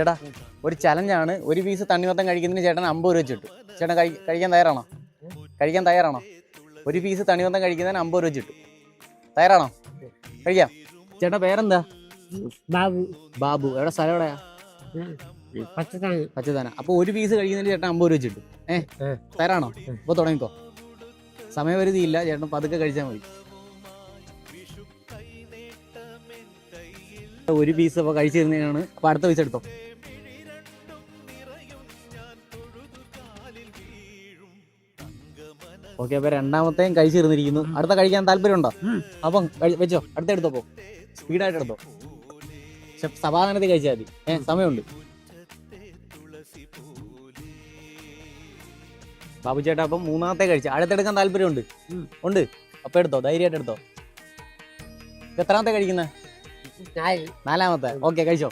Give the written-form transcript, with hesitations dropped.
ചേട്ടാ ഒരു ചലഞ്ചാണ്. ഒരു പീസ് തണ്ണിമത്തം കഴിക്കുന്നതിന് ചേട്ടൻ 50 രൂപ വെച്ച് കിട്ടും. ചേട്ടൻ കഴിക്കാൻ തയ്യാറാണോ? കഴിക്കാൻ തയ്യാറാണോ? ഒരു പീസ് തണ്ണിമത്തം കഴിക്കുന്നതിന് 50 രൂപ വെച്ച് കിട്ടും. തയ്യാറാണോ? കഴിക്കാം. ചേട്ടാ പേരെന്താ? ബാബു. ബാബു. എവിടെ സ്ഥലം എവിടെയാ? പച്ചതാന. അപ്പൊ ഒരു പീസ് കഴിക്കുന്നതിന് ചേട്ടൻ 50 രൂപ വെച്ച് കിട്ടും. തയ്യാറാണോ? അപ്പൊ തുടങ്ങിക്കോ. സമയപരിധി ഇല്ല, ചേട്ടൻ പതുക്കെ കഴിച്ചാൽ മതി. ഒരു പീസ് അപ്പൊ കഴിച്ചു തരുന്നതിനാണ്. അപ്പൊ അടുത്ത പീസ് എടുത്തോ. ഓക്കെ, അപ്പൊ രണ്ടാമത്തെയും കഴിച്ചു തീർന്നിരിക്കുന്നു. അടുത്ത കഴിക്കാൻ താല്പര്യമുണ്ടോ? അപ്പം വെച്ചോ, അടുത്ത എടുത്തോ. സ്പീഡായിട്ട് എടുത്തോ, പക്ഷെ സമാധാനത്തിൽ കഴിച്ചാൽ മതി. സമയമുണ്ട്. ബാബു ചേട്ടാ അപ്പം മൂന്നാമത്തെ കഴിച്ച. അടുത്തെടുക്കാൻ താല്പര്യമുണ്ട്? ഉണ്ട്. അപ്പൊ എടുത്തോ, ധൈര്യമായിട്ട് എടുത്തോ. എത്രാമത്തെ കഴിക്കുന്നത്? 4. 4ാമത്തെ. ഓക്കെ, കഴിച്ചോ.